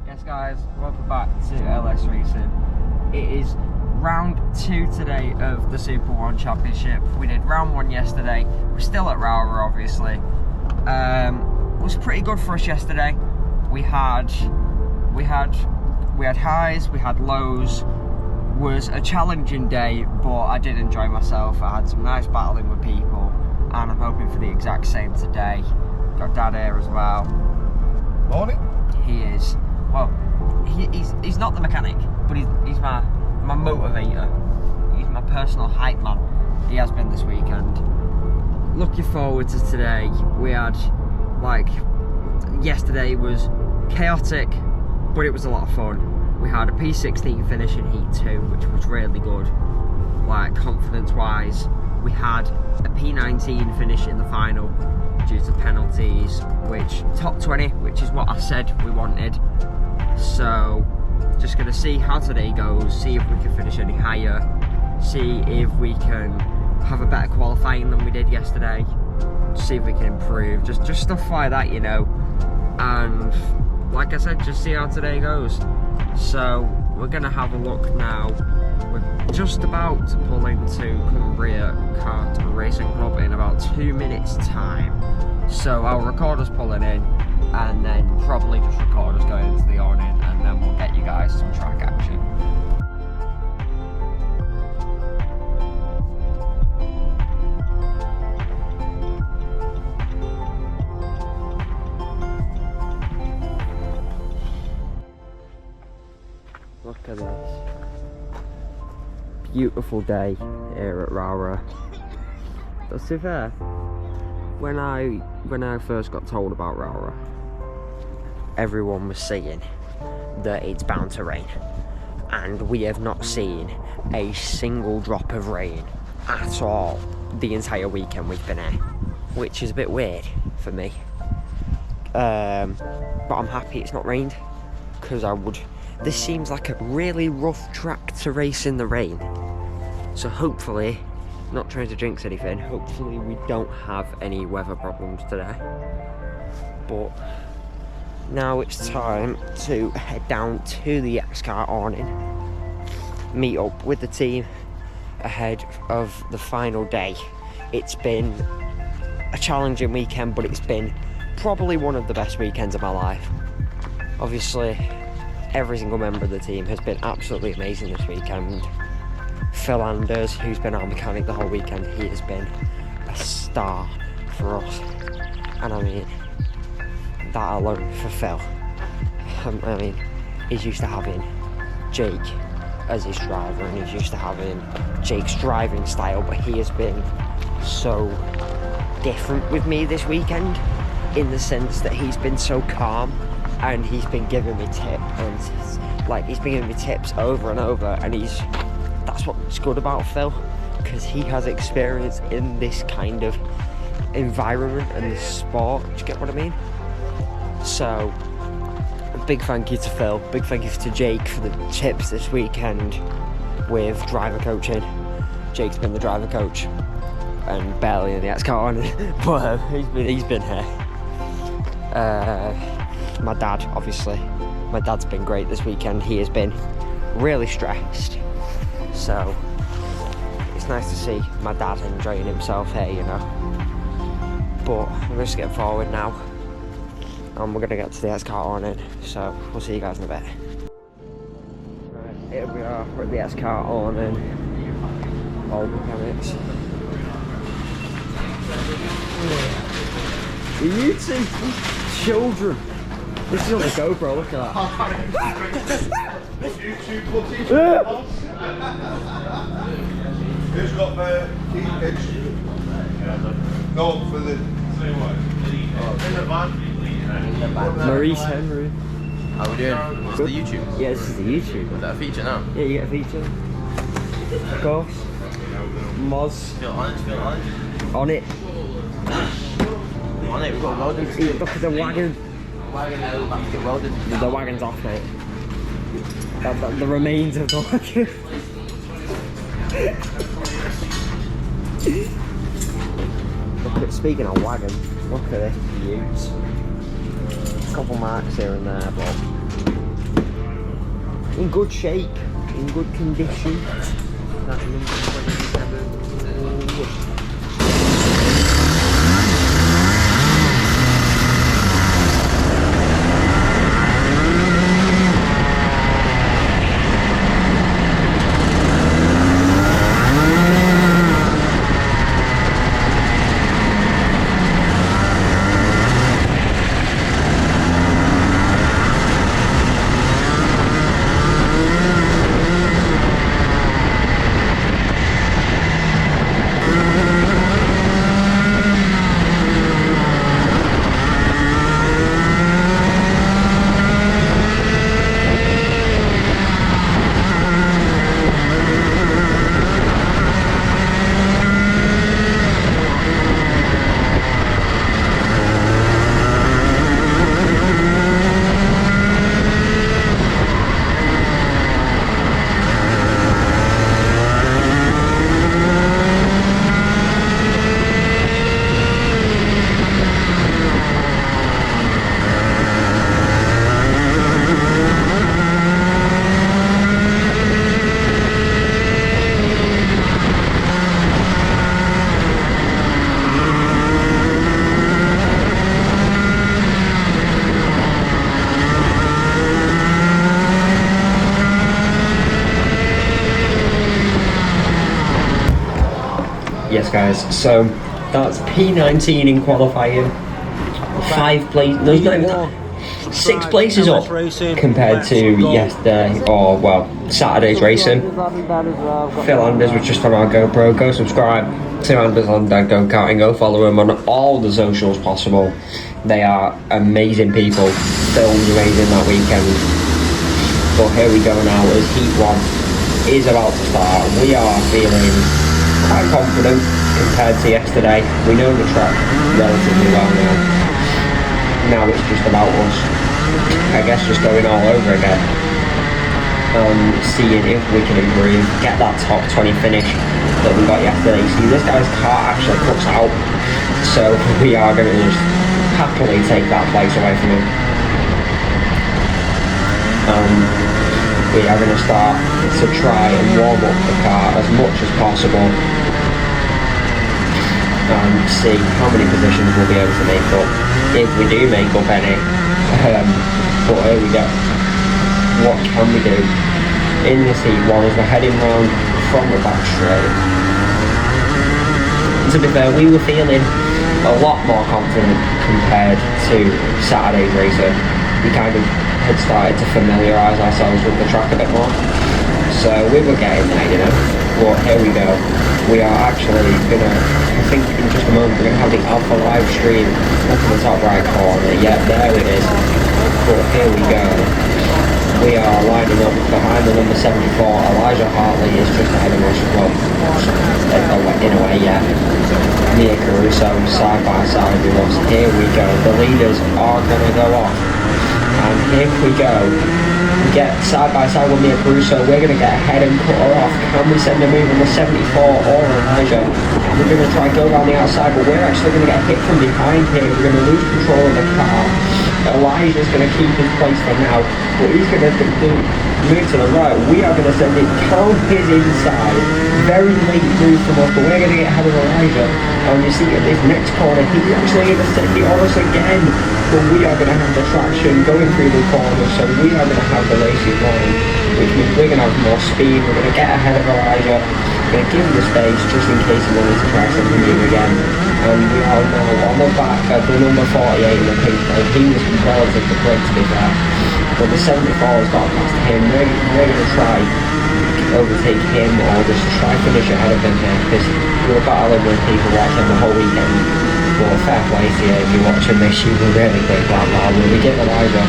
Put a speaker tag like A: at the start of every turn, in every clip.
A: Yes guys, welcome back to LS Racing. It is round 2 today of the SuperOne Championship. We did round 1 yesterday. We're still at Rowrah, obviously. It was pretty good for us yesterday. We had highs, we had lows. It was a challenging day, but I did enjoy myself. I had some nice battling with people, and I'm hoping for the exact same today. Got Dad here as well.
B: Morning.
A: He is. Well, he's not the mechanic, but he's my motivator. He's my personal hype man. He has been this weekend. Looking forward to today. We had, yesterday was chaotic, but it was a lot of fun. We had a P16 finish in Heat 2, which was really good, confidence-wise. We had a P19 finish in the final due to penalties, which top 20, which is what I said we wanted. So just gonna see how today goes, see if we can finish any higher, see if we can have a better qualifying than we did yesterday, see if we can improve, just stuff like that, you know. And like I said, just see how today goes. So we're gonna have a look now. We're just about to pull into Cumbria Kart Racing Club in about 2 minutes time. So our recorder's pulling in, and then probably just record us going into the awning, and then we'll get you guys some track action. Look at this. Beautiful day here at Rowrah. That's too fair. When I first got told about Rowrah, everyone was saying that it's bound to rain, and we have not seen a single drop of rain at all the entire weekend we've been here, which is a bit weird for me. But I'm happy it's not rained, because this seems like a really rough track to race in the rain. So hopefully, not trying to jinx anything, hopefully we don't have any weather problems today. But now it's time to head down to the Xkart awning, meet up with the team ahead of the final day. It's been a challenging weekend, but it's been probably one of the best weekends of my life. Obviously, every single member of the team has been absolutely amazing this weekend. Phil Anders, who's been our mechanic the whole weekend, he has been a star for us. And I mean, that alone for Phil. I mean, he's used to having Jake as his driver, and he's used to having Jake's driving style, but he has been so different with me this weekend, in the sense that he's been so calm, and he's been giving me tips, and he's been giving me tips over and over, and that's what's good about Phil, because he has experience in this kind of environment and this sport. Do you get what I mean? So, a big thank you to Phil, big thank you to Jake for the tips this weekend with driver coaching. Jake's been the driver coach and barely in the Xkart, but he's been here. My dad, obviously, my dad's been great this weekend. He has been really stressed, so it's nice to see my dad enjoying himself here, you know. But we're just getting forward now, and we're gonna get to the Xkart awning, so we'll see you guys in a bit. Right, here we are, we're at the Xkart awning. All mechanics. You two children. This is on the GoPro, look at that.
B: Who's got the key pitch? No, for the...
A: Maurice Henry.
C: How we doing? What's the YouTube?
A: Yeah, this is the YouTube.
C: Is that a feature now?
A: Yeah, you get a feature. Of course. Moz.
C: Feel honest?
A: On it.
C: On it, we've got welding.
A: Look at the wagon.
C: Get welded.
A: The wagon's off, mate. The remains of the wagon. Look at, speaking of wagon, look at this ute. A couple marks here and there, but in good shape, in good condition. That number 27. Ooh. Yes, guys. So that's P19 in qualifying. 5 places. No, not even that. 6 places up compared to yesterday, or well, Saturday's racing. Phil Anders was just on our GoPro. Go subscribe to Anders on Go-Kart and go follow him on all the socials possible. They are amazing people. Filmed amazing that weekend. But here we go now as Heat 1 is about to start. We are feeling quite confident compared to yesterday. We know the track relatively well now. Now it's just about us, I guess, just going all over again. Seeing if we can improve, get that top 20 finish that we got yesterday. See, this guy's car actually cuts out, so we are going to just happily take that place away from him. We are going to start to try and warm up the car as much as possible and see how many positions we'll be able to make up, if we do make up any. But here we go. What can we do in this Heat 1 as we're heading round from the back straight? To be fair, we were feeling a lot more confident compared to Saturday's racing. We kind of had started to familiarise ourselves with the track a bit more, so we were getting there, you know. But here we go. We are actually gonna, I think in just a moment, we're gonna have the Alpha live stream up in the top right corner. Yeah, there it is. But here we go. We are lining up behind the number 74. Elijah Hartley is just ahead of us. Well, in a way, yeah. Mia Caruso side by side with us. Here we go. The leaders are gonna go off. And here we go. We get side by side with Mia Caruso. We're going to get ahead and cut her off. Can we send a move on the 74 or Elijah? We're going to try and go around the outside, but we're actually going to get hit from behind here. We're going to lose control of the car. Elijah's going to keep his place for now, but he's going to move to the right. We are going to send it down his inside. Very late move from us, but we're going to get ahead of Elijah. And you see at this next corner, he's actually going to send it on us again. But we are going to have the traction going through the corner, so we are going to have the racing line, which means we're going to have more speed. We're going to get ahead of Elijah. We're going to give him the space just in case he wanted to try something new again. And we are now on the back of the number 48 in the pink flag. He was relatively quick, to be fair, but the 74 has got past him. We're going to try overtake him or just try finish ahead of him here, because we were battling with people watching the whole weekend. But fair play to you, if you're watching this, you will really think that now. We give Elijah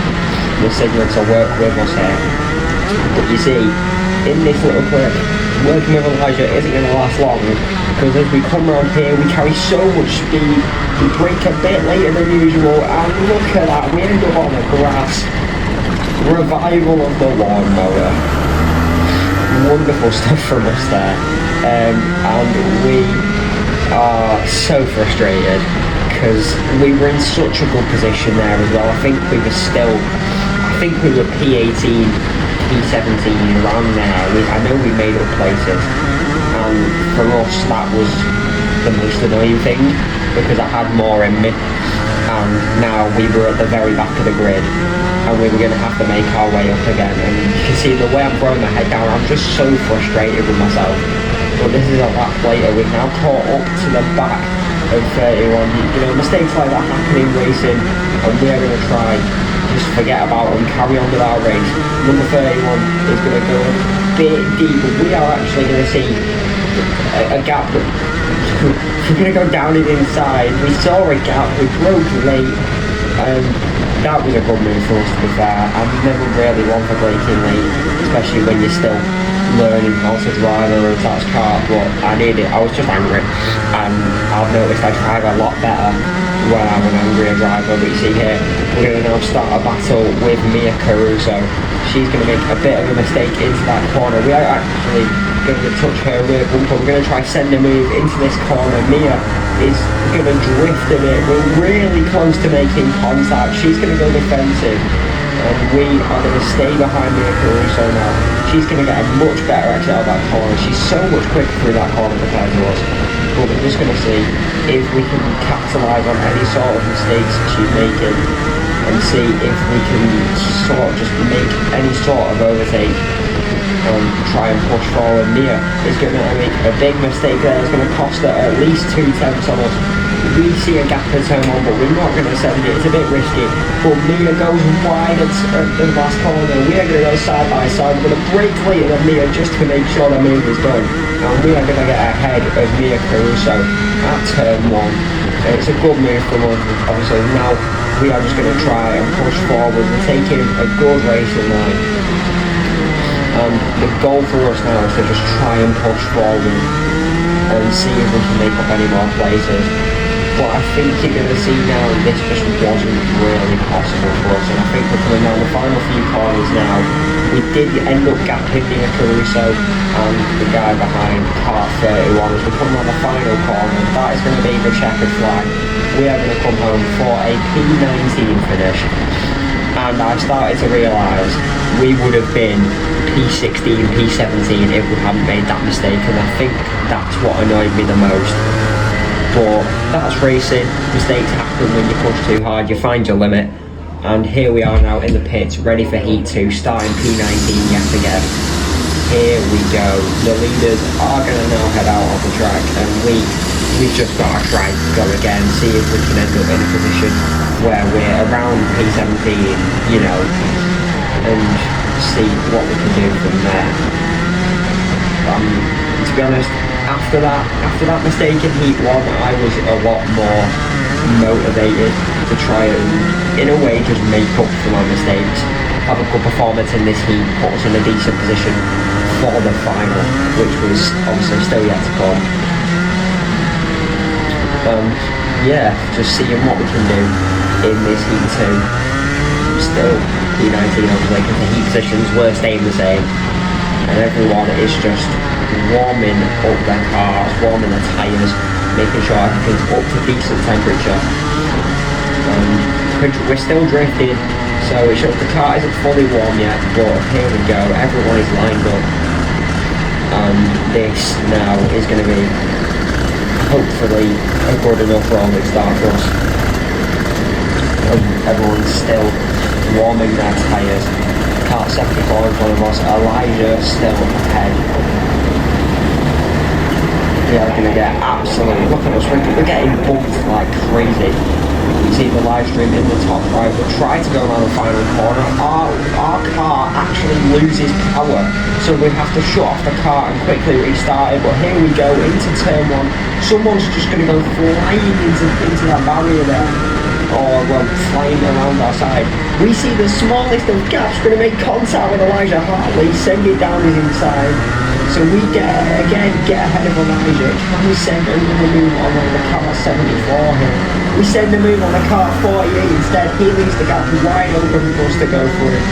A: the signal to work with us here. But you see, in this little clip, working with Elijah isn't going to last long, because as we come around here, we carry so much speed, we brake a bit later than usual, and look at that, we end up on the grass. Revival of the lawnmower. Wonderful stuff from us there. And we are so frustrated because we were in such a good position there as well. I think we were P18 P17 around there. I know we made up places, and for us that was the most annoying thing, because I had more in me, and now we were at the very back of the grid, and we were going to have to make our way up again. And you can see the way I'm throwing my head down, I'm just so frustrated with myself. But this is a lap later, we've now caught up to the back of 31. You know, mistakes like that happen in racing, and we're going to try just forget about them, carry on with our race. Number 31 is going to go a bit deep, but we are actually going to see a gap that we're going to go down the inside. We saw a gap, we broke late, and that was a good move for us, to be fair. I've never really one for braking late, especially when you're still learning how to drive a road tax car, but I was just angry, and I've noticed I drive a lot better when I'm an angrier driver. But you see here, we're going to now start a battle with Mia Caruso. She's going to make a bit of a mistake into that corner. We are actually going to touch her rear bumper. We're going to try send a move into this corner. Mia is going to drift a bit. We're really close to making contact. She's going to go defensive, and we are going to stay behind Mia Caruso now. She's going to get a much better exit out of that corner. She's so much quicker through that corner compared to us. But we're just going to see if we can capitalise on any sort of mistakes she's making, and see if we can sort of just make any sort of overtake and try and push forward. Mia is going to make a big mistake there. It's going to cost her at least 2 tenths on us. We see a gap in turn 1, but we're not going to send it. It's a bit risky. But Mia goes wide at the last corner. We are going to go side by side. We're going to brake later than Mia just to make sure the move is done. And we are going to get ahead of Mia Caruso at turn 1. It's a good move from us, obviously. Now we are just going to try and push forward. We're taking a good racing line. And the goal for us now is to just try and push forward and see if we can make up any more places. But I think you're going to see now this just wasn't really possible for us, and I think we're coming down the final few corners now. We did end up gapping Mia Caruso and the guy behind car 31 as we come on the final corner. That is going to be the checkered flag. We are going to come home for a P19 finish, and I started to realise we would have been P16, P17 if we hadn't made that mistake, and I think that's what annoyed me the most. But that's racing, mistakes happen when you push too hard, you find your limit. And here we are now in the pits, ready for Heat 2, starting P19 yet again. Here we go, the leaders are going to now head out on the track, and we've just got to try and go again, see if we can end up in a position where we're around P17, you know, and see what we can do from there. To be honest, after that mistake in Heat 1, I was a lot more motivated to try and, in a way, just make up for my mistakes. Have a good performance in this heat, put us in a decent position for the final, which was obviously still yet to come. Yeah, just seeing what we can do in this Heat 2. Still P19 obviously, because the heat positions were staying the same, and everyone is just warming up their cars, warming their tyres, making sure everything's up to decent temperature. We're still drifting, so it shows the car isn't fully warm yet, but here we go, everyone is lined up, and this now is going to be hopefully a good enough rolling start for us. Everyone's still warming their tyres. Car 74 in front of us, Elijah still ahead. We are going to get absolutely, look at us, we're getting bumped like crazy. You see the live stream in the top right, we'll try to go around the final corner. Our car actually loses power, so we have to shut off the car and quickly restart it. But here we go, into turn 1. Someone's just going to go flying into that barrier there, or well, flying around our side. We see the smallest of gaps, going to make contact with Elijah Hartley, send it down his inside. So we get ahead of Elijah. Can we send another move on the car 74 here? We send a move on the car 48 instead. He leaves the gap wide open for us to go for it.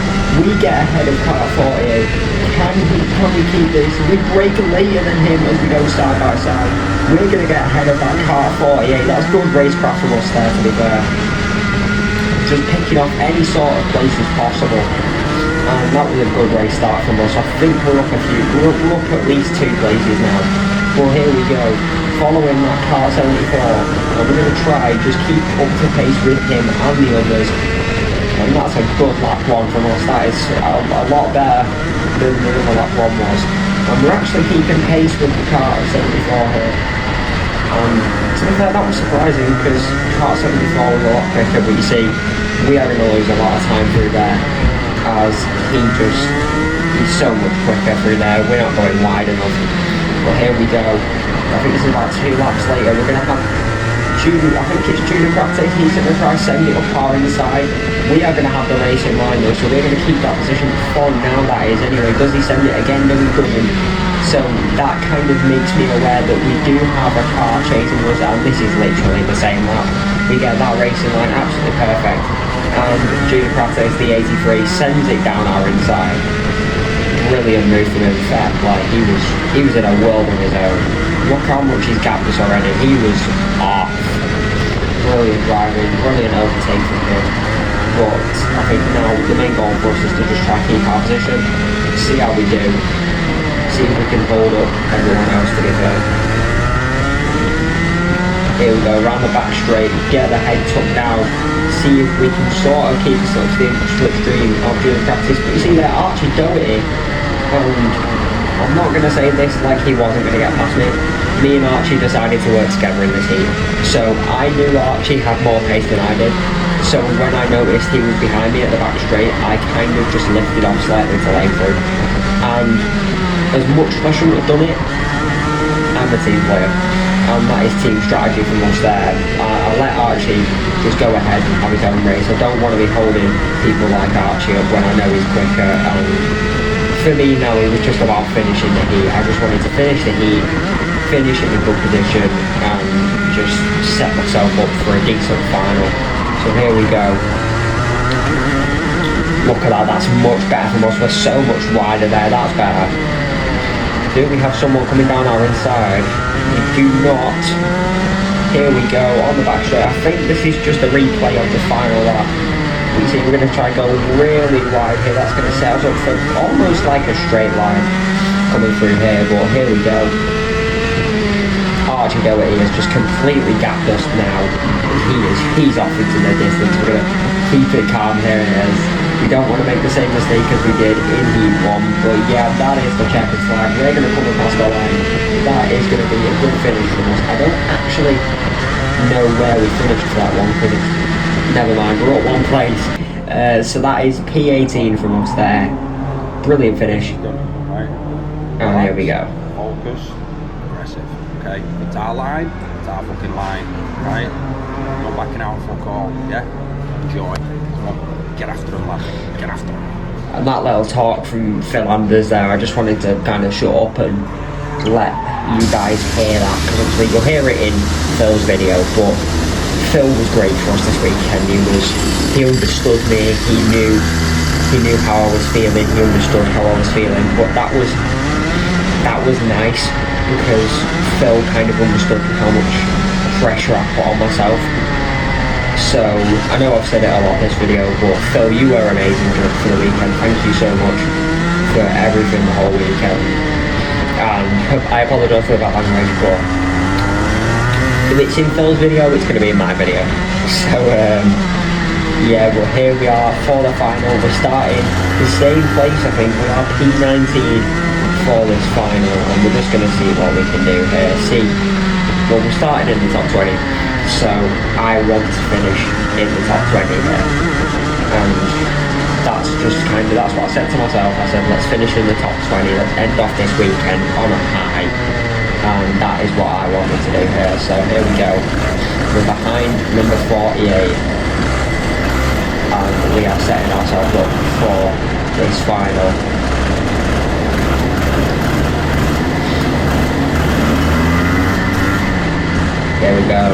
A: We get ahead of car 48. Can we keep this? We brake later than him as we go side by side. We're going to get ahead of that car 48. That's good racecraft from us there, to be fair. Just picking off any sort of places possible. And that was a good race start from us. I think we're up at least 2 places now. Well, here we go, following that car 74, and we're going to try just keep up to pace with him and the others. And that's a good lap 1 from us. That is a lot better than the other lap 1 was. And we're actually keeping pace with the car 74 here. To be fair, that was surprising because car 74 was a lot quicker, but you see, we are going to lose a lot of time through there as he's so much quicker through there. We're not going wide enough. But here we go. I think this is about 2 laps later. We're going to have I think it's Junior Practice. He's going to try to send it up our inside. We are going to have the race in line though, so we're going to keep that position for now, that is. Anyway, does he send it again? No, he doesn't. So that kind of makes me aware that we do have a car chasing us, and this is literally the same lap. We get that racing line absolutely perfect, and Junior Practice, the 83, sends it down our inside. Brilliant move from him, fair play. He was in a world of his own. Look how much he's gapped us already. He was off. Brilliant driving, brilliant overtake from him. But I think now the main goal for us is to just try to keep our position, see how we do, see if we can hold up everyone else to be fair. Here we go, round the back straight, get the head tucked down, see if we can sort of keep a slipstream of Junior Practice. But you see there, Archie Doherty, and I'm not going to say this like he wasn't going to get past me. Me and Archie decided to work together in this heat. So I knew Archie had more pace than I did. So when I noticed he was behind me at the back straight, I kind of just lifted off slightly to lane through. And as much as I shouldn't have done it, I'm a team player. And that is team strategy from us there. I let Archie just go ahead and have his own race. I don't want to be holding people like Archie up when I know he's quicker. And for me now, it was just about finishing the heat. I just wanted to finish the heat, finish in a good position, and just set myself up for a decent final. So here we go. Look at that, that's much better from us. We're so much wider there, that's better. Do we have someone coming down our inside? We do not. Here we go, on the back straight. I think this is just a replay of the final lap. You see, we're going to try and go really wide here. That's going to set us up for almost like a straight line coming through here, but here we go. Archie Doherty has just completely gapped us now. He's off into the distance. We're going to keep it calm here as we don't want to make the same mistake as we did in Heat 1. But yeah, that is the checkered flag. We're going to come across the line. That is going to be a good finish for us. I don't actually know where we finished for that one because never mind, we're at 1 place. So that is P18 from us there. Brilliant finish.
D: Right.
A: And here we go.
D: Focus. Aggressive. Okay. It's our line. It's our fucking line. Right? No backing out. Fuck all. Yeah? Enjoy. Come on. Get after them, lad. Get after them.
A: And that little talk from Phil Anders there, I just wanted to kind of shut up and let you guys hear that, because obviously you'll hear it in Phil's video, but Phil was great for us this weekend. He understood me, he knew how I was feeling, he understood how I was feeling, but that was nice because Phil kind of understood how much pressure I put on myself. So I know I've said it a lot this video, but Phil, you were amazing for the weekend. Thank you so much for everything the whole weekend. And I apologise for that language, but if it's in Phil's video, it's going to be in my video. So yeah, well here we are for the final. We're starting the same place, I think. We are P19 for this final, and we're just going to see what we can do here. Well, we're starting in the top 20, so I want to finish in the top 20 here. And that's just that's what I said to myself. I said, let's finish in the top 20, let's end off this weekend on a high. And that is what I wanted to do here. So here we go. We're behind number 48. And we are setting ourselves up for this final. Here we go.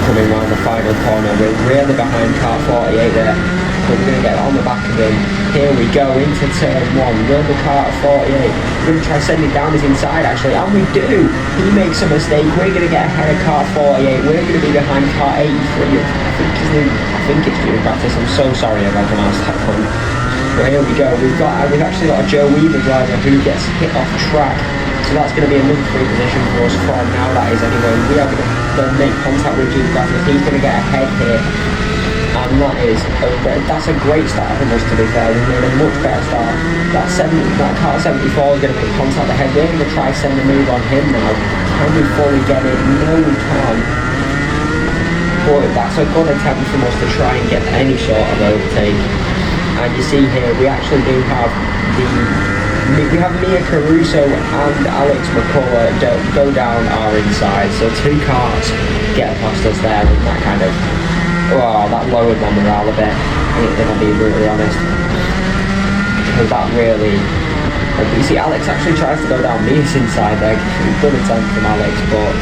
A: Coming round the final corner. We're really behind car 48 there. But we're going to get on the back of him. Here we go into turn 1. Will the car at 48. We're going to try sending it down his inside actually. And we do. He makes a mistake. We're going to get ahead of car 48. We're going to be behind car 83. I think it's Junior Practice. I'm so sorry if I pronounced that wrong. Well, here we go. We've actually got a Joe Weaver driver who gets hit off track. So that's going to be another free position for us from now, that is anyway. We are going to make contact with Xkart. He's going to get ahead here. And that's a great start from us, to be fair. We're doing a much better start. That car 74 is going to put contact ahead. We're going to try send a move on him now. Can we fully get it? No, we can't. But that's a good attempt from us to try and get any sort of overtake. And you see here, we actually do have Mia Caruso and Alex McCullough go down our inside. So two cars get past us there, and that kind of, that lowered my morale a bit, if I'm being brutally honest. Because that really, you see Alex actually tries to go down Mia's inside there. Good attempt from Alex, but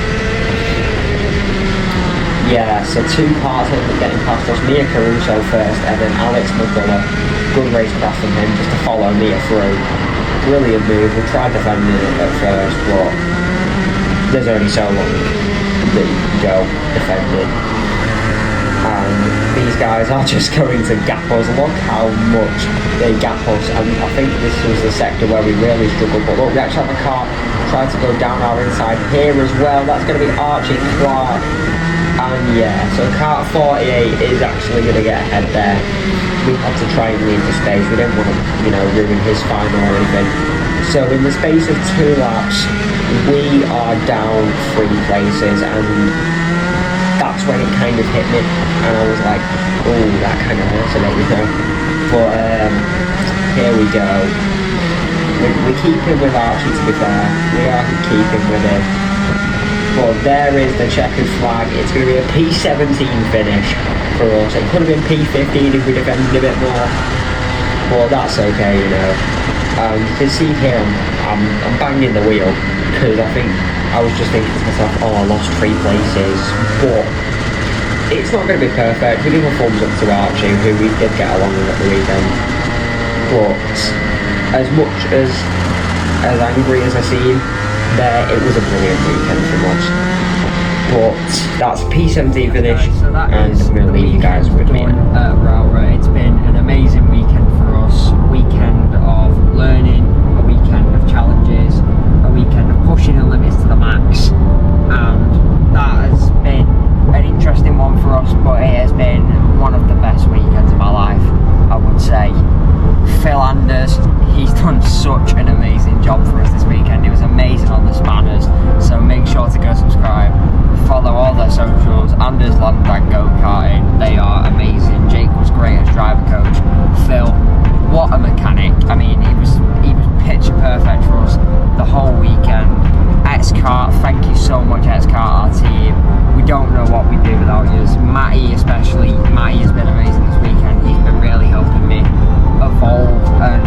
A: yeah, so two cars end up getting past us. Mia Caruso first, and then Alex McCullough. Good race pass from him just to follow Mia through. Brilliant move. We tried defending it at first, but there's only so long that you can go defending. And these guys are just going to gap us. Look how much they gap us. And I think this was the sector where we really struggled. But look, we actually have a car try to go down our inside here as well. That's going to be Archie Clark. And yeah, so car 48 is actually going to get ahead there. We had to try and leave the space. We didn't want to, ruin his final or anything. So in the space of 2 laps, we are down 3 places, and that's when it kind of hit me. And I was like, oh, that kind of hurts a bit, But here we go. We're keeping with Archie, to be fair. We are keeping with him. But there is the checkered flag. It's going to be a P17 finish for us. It could have been P15 if we defended a bit more, but that's okay, you can see here I'm banging the wheel because I was just thinking to myself, I lost 3 places, but it's not going to be perfect. We give a thumbs up to Archie, who we did get along with at the weekend, but as much as angry as I seem there, it was a brilliant weekend from us. But that's P17 finish,
E: so that
A: and I'm going to leave you guys with me.
E: Rowrah. It's been an amazing weekend for us. Weekend of learning, a weekend of challenges, a weekend of pushing the limits to the max, and that has been an interesting one for us. But it has been one of the best weekends of my life, I would say. Phil Anders, he's done such an amazing job for us this weekend. It was amazing on the spanners, so make sure to go subscribe, follow all their socials. Anders Land and Go-Karting, they are amazing. Jake was great as driver coach. Phil, what a mechanic. I mean, he was picture perfect for us the whole weekend. Xkart, thank you so much, Xkart, our team. We don't know what we'd do without you. Matty especially, Matty has been amazing this weekend. He's been really helping me evolve and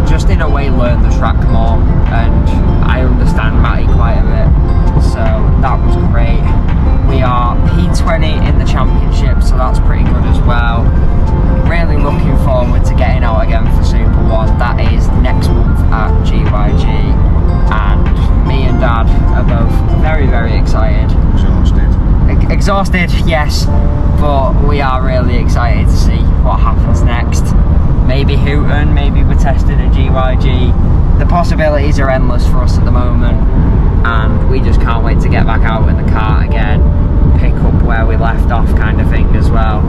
E: just in a way learn the track more, and I understand Matty quite a bit, so that was great. We are P20 in the championship, so that's pretty good as well. Really looking forward to getting out again for SuperOne. That is next month at GYG, and me and Dad are both very, very excited. Exhausted, yes, but we are really excited to see what happens next. Maybe Hooton, maybe we're testing at GYG. The possibilities are endless for us at the moment, and we just can't wait to get back out in the car again, pick up where we left off kind of thing as well.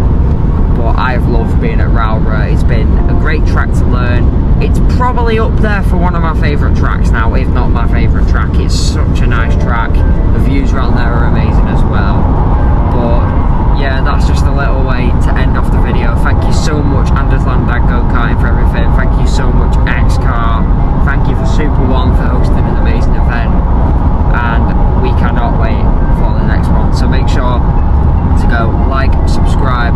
E: But I've loved being at Rowrah. It's been a great track to learn. It's probably up there for one of my favourite tracks now, if not my favourite track. It's such a nice track. The views around there are amazing as well. But yeah, that's just a little way to end off the video. Thank you so much, Anders Land and Go-Karting, for everything. Thank you so much, Xkart. Thank you for SuperOne for hosting an amazing event. And we cannot wait for the next one. So make sure to go like, subscribe,